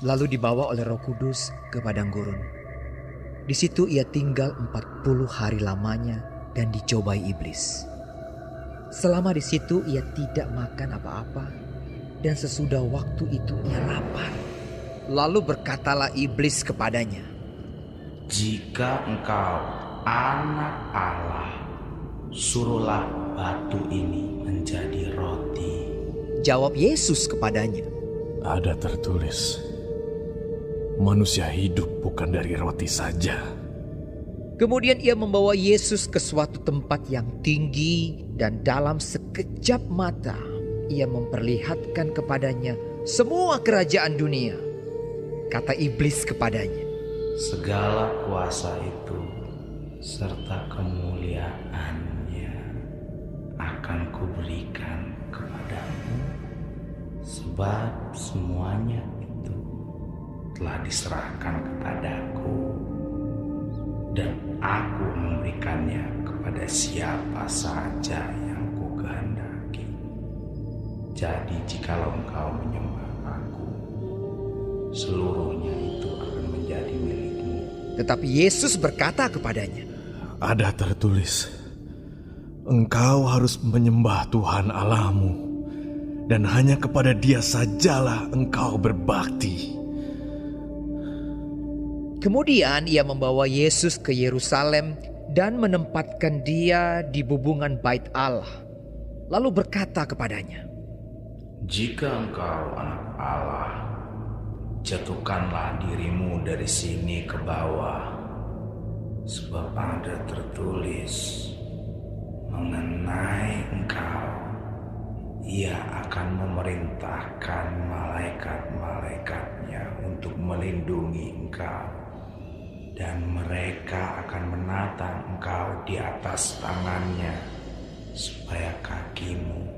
lalu dibawa oleh Roh Kudus ke padang gurun. Di situ ia tinggal 40 hari lamanya dan dicobai iblis. Selama di situ ia tidak makan apa-apa, dan sesudah waktu itu ia lapar. Lalu berkatalah iblis kepadanya, "Jika engkau anak Allah, suruhlah batu ini menjadi roti." Jawab Yesus kepadanya, Ada tertulis, manusia hidup bukan dari roti saja. Kemudian ia membawa Yesus ke suatu tempat yang tinggi, dan dalam sekejap mata ia memperlihatkan kepadanya semua kerajaan dunia. Kata iblis kepadanya, Segala kuasa itu serta kemuliaannya akan kuberikan kepadamu, sebab semuanya itu telah diserahkan kepadaku, dan aku memberikannya kepada siapa saja yang kukehendaki. Jadi jikalau engkau menyembah aku, seluruhnya itu akan menjadi milikmu. tetapi Yesus berkata kepadanya, Ada tertulis, engkau harus menyembah Tuhan Allahmu, dan hanya kepada Dia sajalah engkau berbakti. Kemudian ia membawa Yesus ke Yerusalem dan menempatkan dia di bubungan bait Allah. Lalu berkata kepadanya, Jika engkau anak Allah, jatuhkanlah dirimu dari sini ke bawah, sebab ada tertulis mengenai engkau, Ia akan memerintahkan malaikat-malaikatnya untuk melindungi engkau, dan mereka akan menatang engkau di atas tangannya, supaya kakimu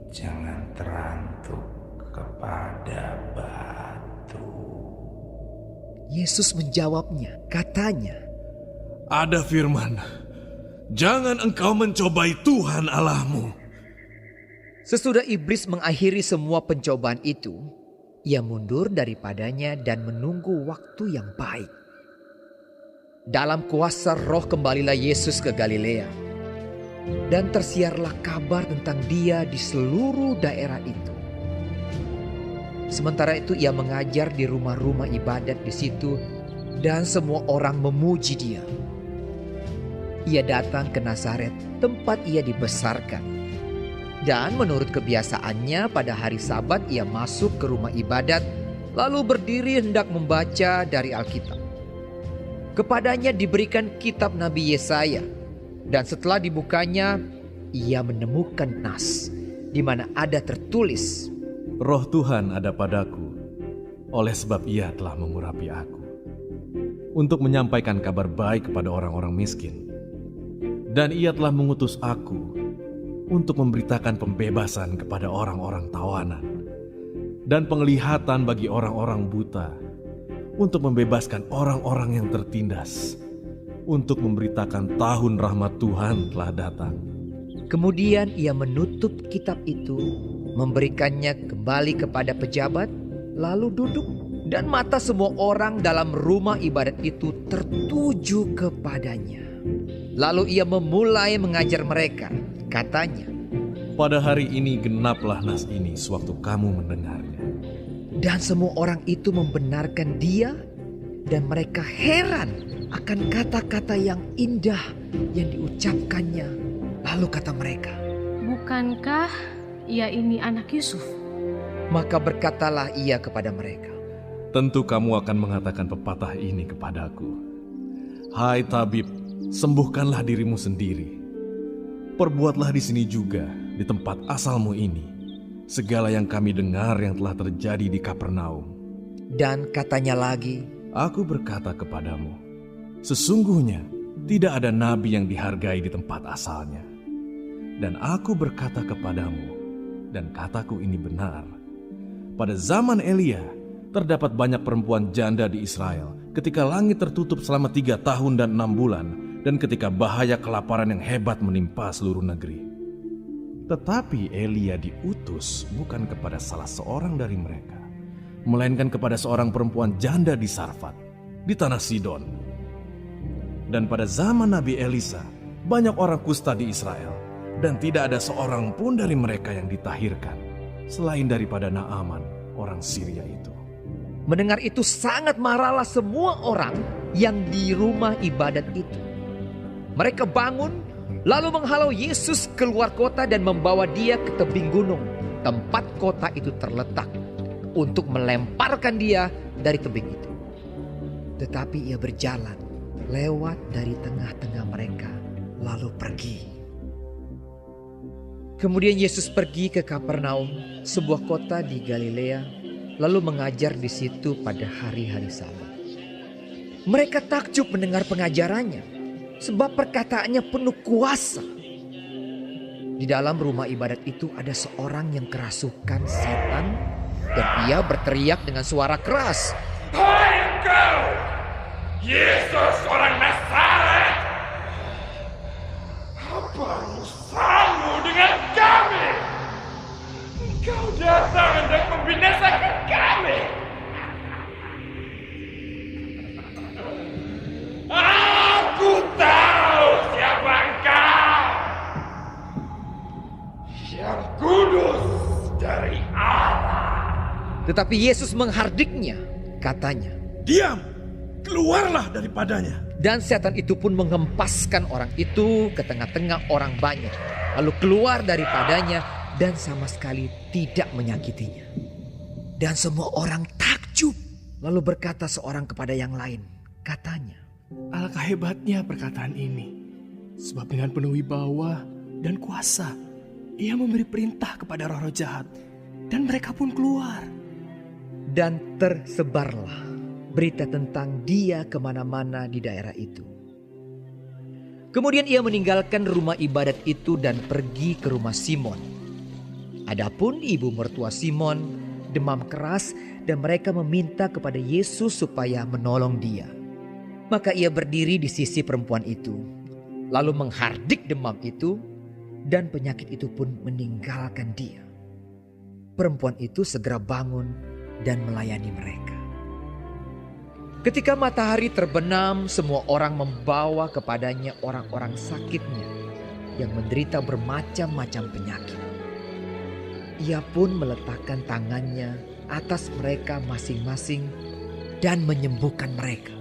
jangan terantuk kepada batu. Yesus menjawabnya, katanya, Ada firman, jangan engkau mencobai Tuhan Allahmu. sesudah iblis mengakhiri semua pencobaan itu, ia mundur daripadanya dan menunggu waktu yang baik. Dalam kuasa Roh kembalilah Yesus ke Galilea, dan tersiarlah kabar tentang dia di seluruh daerah itu. Sementara itu ia mengajar di rumah-rumah ibadat di situ, dan semua orang memuji dia. Ia datang ke Nazaret, tempat ia dibesarkan. Dan menurut kebiasaannya pada hari Sabat ia masuk ke rumah ibadat, lalu berdiri hendak membaca dari Alkitab. Kepadanya diberikan kitab Nabi Yesaya, dan setelah dibukanya ia menemukan nas di mana ada tertulis, Roh Tuhan ada padaku, oleh sebab Ia telah mengurapi aku, untuk menyampaikan kabar baik kepada orang-orang miskin. Dan Ia telah mengutus aku untuk memberitakan pembebasan kepada orang-orang tawanan, dan penglihatan bagi orang-orang buta, untuk membebaskan orang-orang yang tertindas, untuk memberitakan tahun rahmat Tuhan telah datang. Kemudian ia menutup kitab itu, memberikannya kembali kepada pejabat, lalu duduk, dan mata semua orang dalam rumah ibadat itu tertuju kepadanya. Lalu ia memulai mengajar mereka, katanya, Pada hari ini genaplah nas ini sewaktu kamu mendengarnya. dan semua orang itu membenarkan dia, dan mereka heran akan kata-kata yang indah yang diucapkannya. Lalu kata mereka, Bukankah ia ini anak Yusuf? maka berkatalah ia kepada mereka, Tentu kamu akan mengatakan pepatah ini kepadaku, Hai tabib, sembuhkanlah dirimu sendiri. Perbuatlah di sini juga, di tempat asalmu ini, segala yang kami dengar yang telah terjadi di Kapernaum. dan katanya lagi, Aku berkata kepadamu, sesungguhnya tidak ada nabi yang dihargai di tempat asalnya. Dan aku berkata kepadamu, dan kataku ini benar, pada zaman Elia terdapat banyak perempuan janda di Israel ketika langit tertutup selama 3 tahun dan 6 bulan, dan ketika bahaya kelaparan yang hebat menimpa seluruh negeri. Tetapi Elia diutus bukan kepada salah seorang dari mereka, melainkan kepada seorang perempuan janda di Sarfat, di tanah Sidon. Dan pada zaman Nabi Elisa, banyak orang kusta di Israel, dan tidak ada seorang pun dari mereka yang ditahirkan, selain daripada Naaman, orang Syria itu. Mendengar itu sangat marahlah semua orang yang di rumah ibadat itu. Mereka bangun, lalu menghalau Yesus keluar kota dan membawa dia ke tebing gunung, tempat kota itu terletak, untuk melemparkan dia dari tebing itu. Tetapi ia berjalan lewat dari tengah-tengah mereka, lalu pergi. Kemudian Yesus pergi ke Kapernaum, sebuah kota di Galilea, lalu mengajar di situ pada hari-hari Sabat. Mereka takjub mendengar pengajarannya, sebab perkataannya penuh kuasa. Di dalam rumah ibadat itu ada seorang yang kerasukan setan, dan ia berteriak dengan suara keras, Hai engkau, Yesus orang Nazaret! Apa urusanmu dengan kami? Engkau datang hendak membinasakan kami. Aku tahu siapa engkau, yang kudus dari Allah. tetapi Yesus menghardiknya, katanya, Diam, keluarlah daripadanya. dan setan itu pun mengempaskan orang itu ke tengah-tengah orang banyak, lalu keluar daripadanya dan sama sekali tidak menyakitinya. Dan semua orang takjub, lalu berkata seorang kepada yang lain, katanya, Alangkah hebatnya perkataan ini, sebab dengan penuh wibawa dan kuasa, ia memberi perintah kepada roh-roh jahat, dan mereka pun keluar. dan tersebarlah berita tentang dia kemana-mana di daerah itu. Kemudian ia meninggalkan rumah ibadat itu dan pergi ke rumah Simon. Adapun ibu mertua Simon demam keras dan mereka meminta kepada Yesus supaya menolong dia. Maka ia berdiri di sisi perempuan itu, lalu menghardik demam itu, dan penyakit itu pun meninggalkan dia. Perempuan itu segera bangun dan melayani mereka. Ketika matahari terbenam, semua orang membawa kepadanya orang-orang sakitnya yang menderita bermacam-macam penyakit. Ia pun meletakkan tangannya atas mereka masing-masing dan menyembuhkan mereka.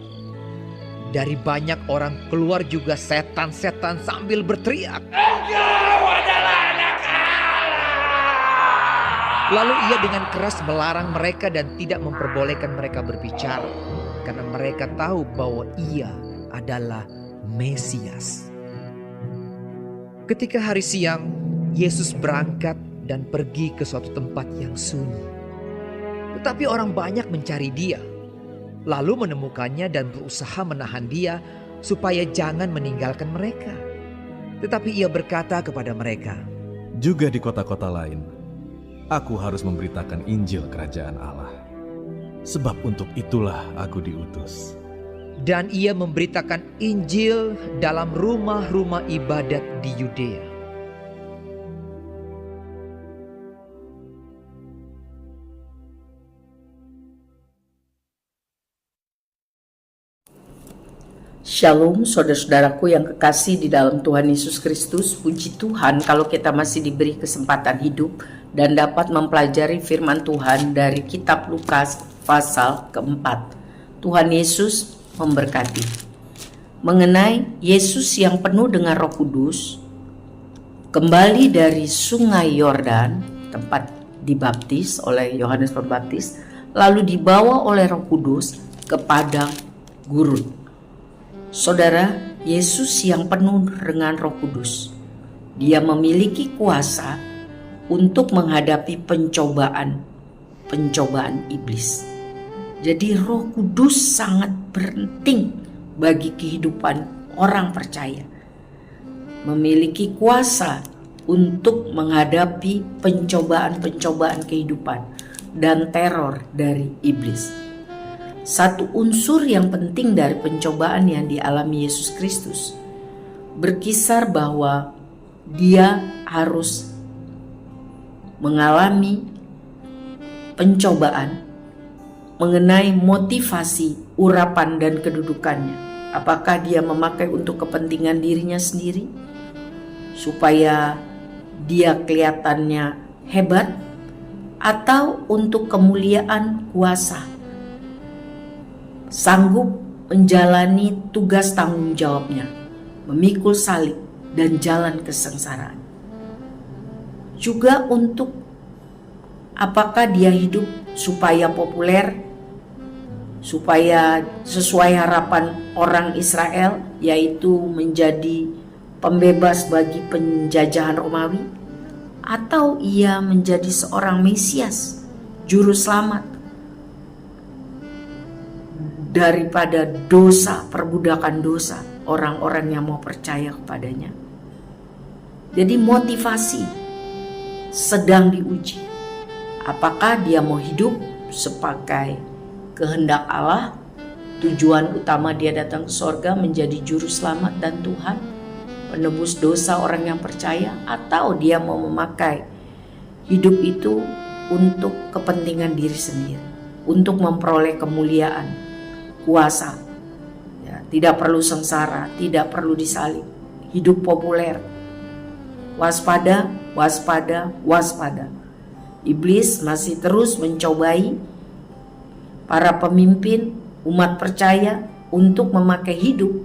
Dari banyak orang keluar juga setan-setan sambil berteriak, Engkau adalah anak Allah. Lalu ia dengan keras melarang mereka dan tidak memperbolehkan mereka berbicara, karena mereka tahu bahwa ia adalah Mesias. Ketika hari siang, Yesus berangkat dan pergi ke suatu tempat yang sunyi. Tetapi orang banyak mencari dia, lalu menemukannya dan berusaha menahan dia supaya jangan meninggalkan mereka. Tetapi ia berkata kepada mereka, Juga di kota-kota lain, aku harus memberitakan Injil Kerajaan Allah. Sebab untuk itulah aku diutus. dan ia memberitakan Injil dalam rumah-rumah ibadat di Yudea. Shalom saudara-saudaraku yang kekasih di dalam Tuhan Yesus Kristus. Puji Tuhan kalau kita masih diberi kesempatan hidup dan dapat mempelajari firman Tuhan dari kitab Lukas pasal keempat. Tuhan Yesus memberkati. Mengenai Yesus yang penuh dengan Roh Kudus, kembali dari sungai Yordan, tempat dibaptis oleh Yohanes Pembaptis, lalu dibawa oleh Roh Kudus ke padang gurun. Saudara, Yesus yang penuh dengan Roh Kudus, dia memiliki kuasa untuk menghadapi pencobaan iblis. Jadi Roh Kudus sangat penting bagi kehidupan orang percaya. Memiliki kuasa untuk menghadapi pencobaan kehidupan dan teror dari iblis. Satu unsur yang penting dari pencobaan yang dialami Yesus Kristus berkisar bahwa dia harus mengalami pencobaan mengenai motivasi, urapan, dan kedudukannya. Apakah dia memakai untuk kepentingan dirinya sendiri supaya dia kelihatannya hebat, atau untuk kemuliaan kuasa, sanggup menjalani tugas tanggung jawabnya, memikul salib dan jalan kesengsaraan. Juga untuk apakah dia hidup supaya populer, supaya sesuai harapan orang Israel, yaitu menjadi pembebas bagi penjajahan Romawi, atau ia menjadi seorang Mesias, juru selamat daripada dosa, perbudakan dosa orang-orang yang mau percaya kepadanya. Jadi motivasi sedang diuji. Apakah dia mau hidup sebagai kehendak Allah, tujuan utama dia datang ke sorga menjadi juru selamat dan Tuhan, penebus dosa orang yang percaya, atau dia mau memakai hidup itu untuk kepentingan diri sendiri, untuk memperoleh kemuliaan, kuasa, ya, tidak perlu sengsara, tidak perlu disalib, hidup populer. Waspada, waspada, waspada. Iblis masih terus mencobai para pemimpin umat percaya untuk memakai hidup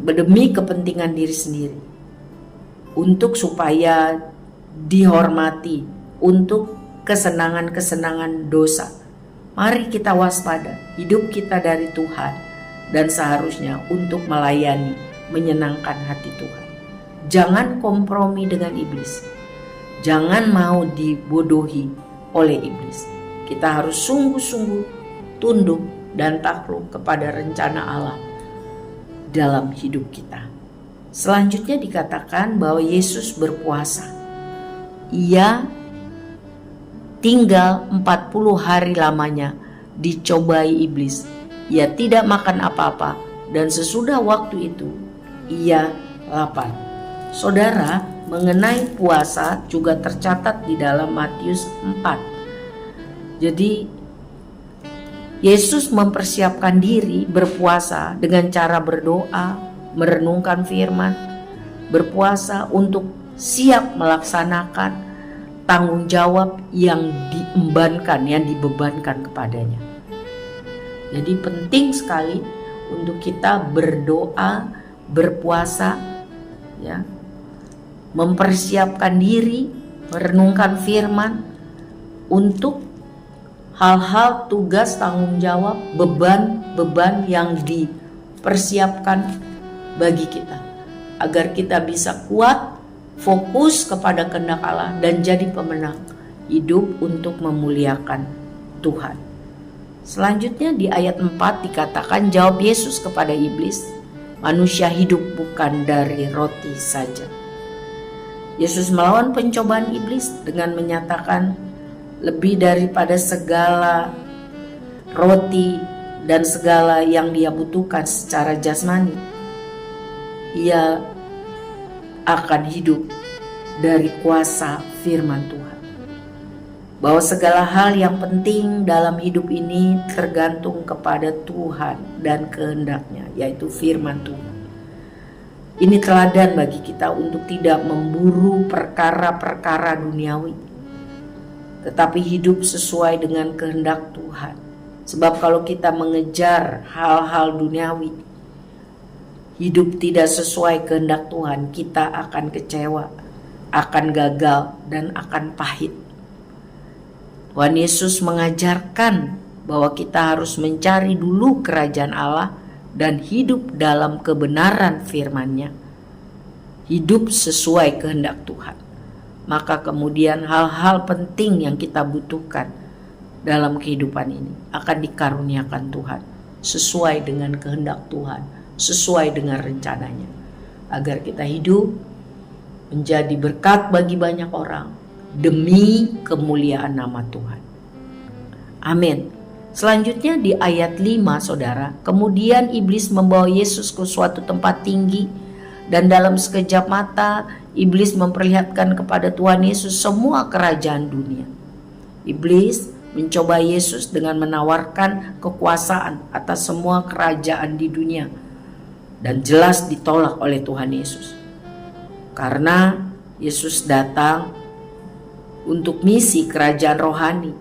demi kepentingan diri sendiri, untuk supaya dihormati, untuk kesenangan-kesenangan dosa. Mari kita waspada, hidup kita dari Tuhan dan seharusnya untuk melayani, menyenangkan hati Tuhan. Jangan kompromi dengan iblis, jangan mau dibodohi oleh iblis. Kita harus sungguh-sungguh tunduk dan takluk kepada rencana Allah dalam hidup kita. Selanjutnya dikatakan bahwa Yesus berpuasa. Ia tinggal 40 hari lamanya dicobai iblis. Ia tidak makan apa-apa dan sesudah waktu itu ia lapar. Saudara, mengenai puasa juga tercatat di dalam Matius 4. Jadi Yesus mempersiapkan diri berpuasa dengan cara berdoa, merenungkan firman, berpuasa untuk siap melaksanakan tanggung jawab yang diembankan, yang dibebankan kepadanya. Jadi penting sekali untuk kita berdoa, berpuasa, ya, mempersiapkan diri, merenungkan firman untuk hal-hal tugas tanggung jawab, beban-beban yang dipersiapkan bagi kita, agar kita bisa kuat, fokus kepada kehendak Allah dan jadi pemenang hidup untuk memuliakan Tuhan. Selanjutnya di ayat 4 dikatakan, jawab Yesus kepada iblis, manusia hidup bukan dari roti saja. Yesus melawan pencobaan iblis dengan menyatakan, lebih daripada segala roti dan segala yang dia butuhkan secara jasmani, ia akan hidup dari kuasa firman Tuhan. Bahwa segala hal yang penting dalam hidup ini tergantung kepada Tuhan dan kehendaknya, yaitu firman Tuhan. Ini teladan bagi kita untuk tidak memburu perkara-perkara duniawi, tetapi hidup sesuai dengan kehendak Tuhan. Sebab kalau kita mengejar hal-hal duniawi, hidup tidak sesuai kehendak Tuhan, kita akan kecewa, akan gagal, dan akan pahit. Tuhan Yesus mengajarkan bahwa kita harus mencari dulu kerajaan Allah dan hidup dalam kebenaran firman-Nya, hidup sesuai kehendak Tuhan. Maka kemudian hal-hal penting yang kita butuhkan dalam kehidupan ini akan dikaruniakan Tuhan sesuai dengan kehendak Tuhan, sesuai dengan rencananya, agar kita hidup menjadi berkat bagi banyak orang demi kemuliaan nama Tuhan. Amin. Selanjutnya di ayat 5, saudara, kemudian iblis membawa Yesus ke suatu tempat tinggi dan dalam sekejap mata iblis memperlihatkan kepada Tuhan Yesus semua kerajaan dunia. Iblis mencoba Yesus dengan menawarkan kekuasaan atas semua kerajaan di dunia, dan jelas ditolak oleh Tuhan Yesus. Karena Yesus datang untuk misi kerajaan rohani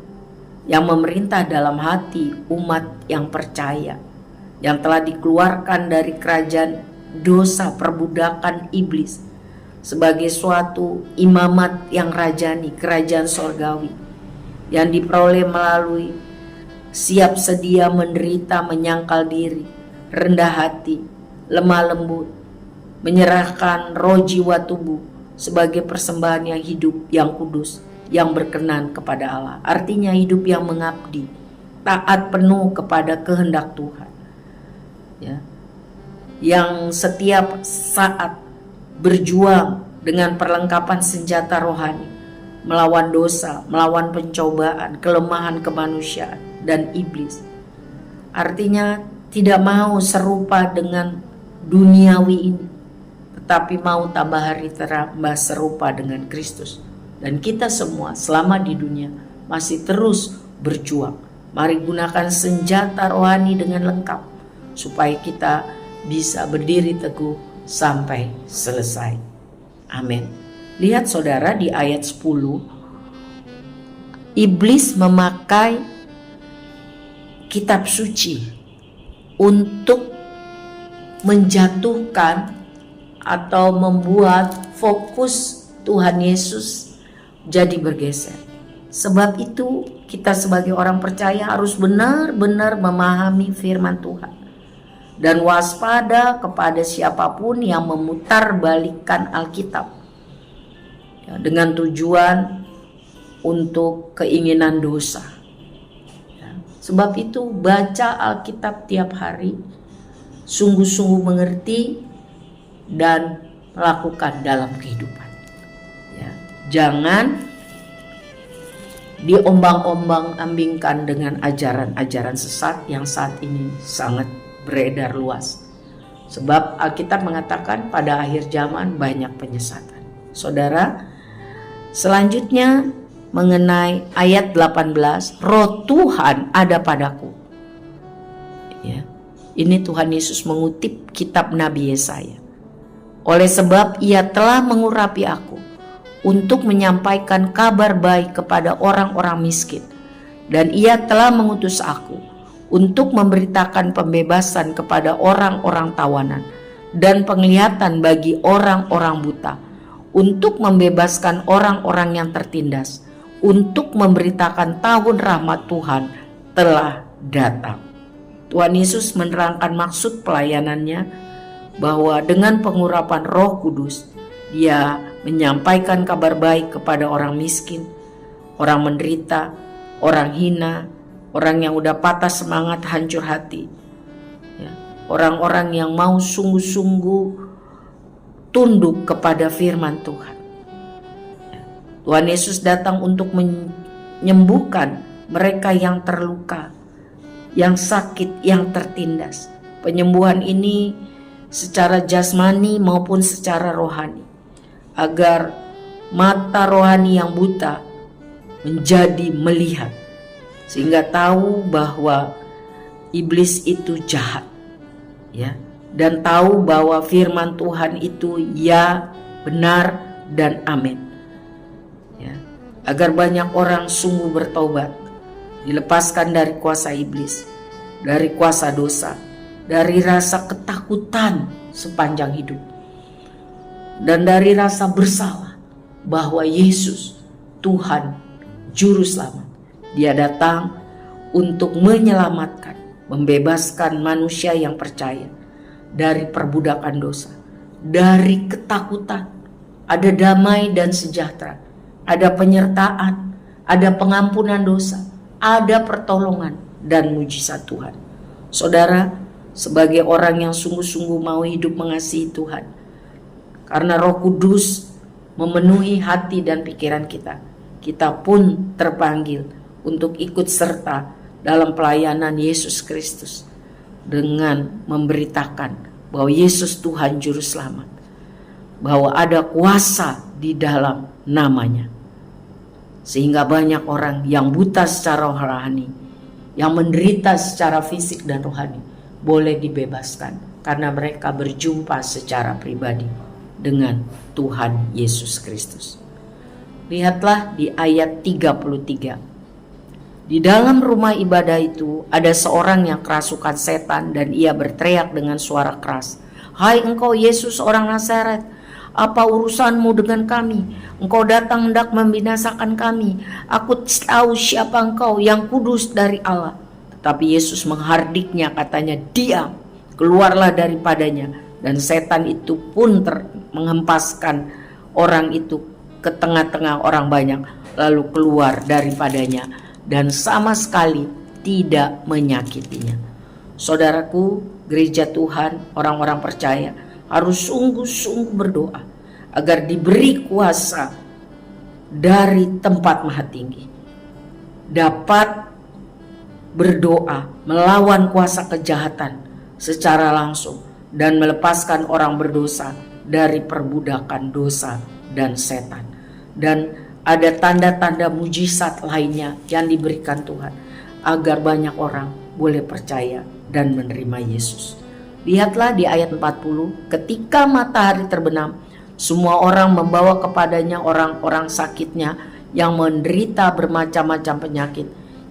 yang memerintah dalam hati umat yang percaya, yang telah dikeluarkan dari kerajaan dosa perbudakan iblis sebagai suatu imamat yang rajani, kerajaan sorgawi yang diperoleh melalui siap sedia menderita, menyangkal diri, rendah hati, lemah lembut, menyerahkan roh jiwa tubuh sebagai persembahan yang hidup, yang kudus, yang berkenan kepada Allah. Artinya hidup yang mengabdi, taat penuh kepada kehendak Tuhan, ya, yang setiap saat berjuang dengan perlengkapan senjata rohani melawan dosa, melawan pencobaan, kelemahan kemanusiaan dan iblis. Artinya tidak mau serupa dengan duniawi ini, tetapi mau tambah hari tambah serupa dengan Kristus. Dan kita semua selama di dunia masih terus berjuang. Mari gunakan senjata rohani dengan lengkap supaya kita bisa berdiri teguh sampai selesai. Amin. Lihat saudara di ayat 10, iblis memakai kitab suci untuk menjatuhkan atau membuat fokus Tuhan Yesus jadi bergeser. Sebab itu kita sebagai orang percaya harus benar-benar memahami firman Tuhan dan waspada kepada siapapun yang memutarbalikkan Alkitab, ya, dengan tujuan untuk keinginan dosa. Ya, sebab itu baca Alkitab tiap hari, sungguh-sungguh mengerti dan melakukan dalam kehidupan. Ya, jangan diombang-ombang-ambingkan dengan ajaran-ajaran sesat yang saat ini sangat beredar luas. Sebab Alkitab mengatakan pada akhir zaman banyak penyesatan. Saudara, selanjutnya mengenai ayat 18, roh Tuhan ada padaku. Ya, ini Tuhan Yesus mengutip kitab Nabi Yesaya. Oleh sebab ia telah mengurapi aku untuk menyampaikan kabar baik kepada orang-orang miskin, dan ia telah mengutus aku untuk memberitakan pembebasan kepada orang-orang tawanan dan penglihatan bagi orang-orang buta, untuk membebaskan orang-orang yang tertindas, untuk memberitakan tahun rahmat Tuhan telah datang. Tuhan Yesus menerangkan maksud pelayanannya bahwa dengan pengurapan Roh Kudus dia menyampaikan kabar baik kepada orang miskin, orang menderita, orang hina, orang yang udah patah semangat, hancur hati, ya, orang-orang yang mau sungguh-sungguh tunduk kepada firman Tuhan. Ya, Tuhan Yesus datang untuk menyembuhkan mereka yang terluka, yang sakit, yang tertindas. Penyembuhan ini secara jasmani maupun secara rohani, agar mata rohani yang buta menjadi melihat, sehingga tahu bahwa iblis itu jahat, ya, dan tahu bahwa firman Tuhan itu ya, benar, dan amin, ya, agar banyak orang sungguh bertobat, dilepaskan dari kuasa iblis, dari kuasa dosa, dari rasa ketakutan sepanjang hidup, dan dari rasa bersalah bahwa Yesus Tuhan Juru Selamat. Dia datang untuk menyelamatkan, membebaskan manusia yang percaya dari perbudakan dosa, dari ketakutan. Ada damai dan sejahtera, ada penyertaan, ada pengampunan dosa, ada pertolongan dan mujizat Tuhan. Saudara, sebagai orang yang sungguh-sungguh mau hidup mengasihi Tuhan, karena Roh Kudus memenuhi hati dan pikiran kita, kita pun terpanggil untuk ikut serta dalam pelayanan Yesus Kristus dengan memberitakan bahwa Yesus Tuhan Juru Selamat, bahwa ada kuasa di dalam namanya. Sehingga banyak orang yang buta secara rohani, yang menderita secara fisik dan rohani, boleh dibebaskan karena mereka berjumpa secara pribadi dengan Tuhan Yesus Kristus. Lihatlah di ayat 33. Di dalam rumah ibadah itu ada seorang yang kerasukan setan dan ia berteriak dengan suara keras, "Hai engkau Yesus orang Nazaret, apa urusanmu dengan kami? Engkau datang hendak membinasakan kami. Aku tahu siapa engkau, yang kudus dari Allah." Tetapi Yesus menghardiknya, katanya, "Diam, keluarlah daripadanya." Dan setan itu pun menghempaskan orang itu ke tengah-tengah orang banyak, lalu keluar daripadanya dan sama sekali tidak menyakitinya. Saudaraku, gereja Tuhan, orang-orang percaya harus sungguh-sungguh berdoa agar diberi kuasa dari tempat maha tinggi, dapat berdoa melawan kuasa kejahatan secara langsung dan melepaskan orang berdosa dari perbudakan dosa dan setan. Dan ada tanda-tanda mujizat lainnya yang diberikan Tuhan agar banyak orang boleh percaya dan menerima Yesus. Lihatlah di ayat 40, ketika matahari terbenam, semua orang membawa kepadanya orang-orang sakitnya yang menderita bermacam-macam penyakit.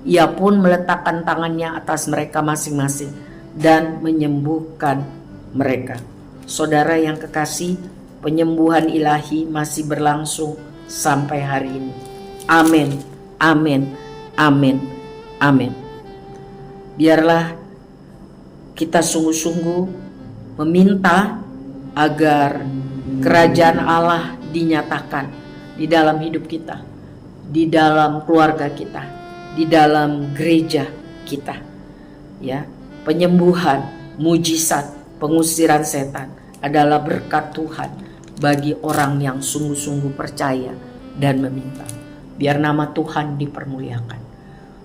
Ia pun meletakkan tangannya atas mereka masing-masing dan menyembuhkan mereka. Saudara yang kekasih, penyembuhan ilahi masih berlangsung sampai hari ini. Amin, amin, amin, amin. Biarlah kita sungguh-sungguh meminta agar kerajaan Allah dinyatakan di dalam hidup kita, di dalam keluarga kita, di dalam gereja kita. Ya, penyembuhan, mujizat, pengusiran setan adalah berkat Tuhan bagi orang yang sungguh-sungguh percaya dan meminta. Biar nama Tuhan dipermuliakan.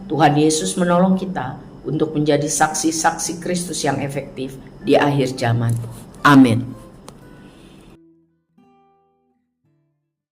Tuhan Yesus menolong kita untuk menjadi saksi-saksi Kristus yang efektif di akhir zaman. Amin.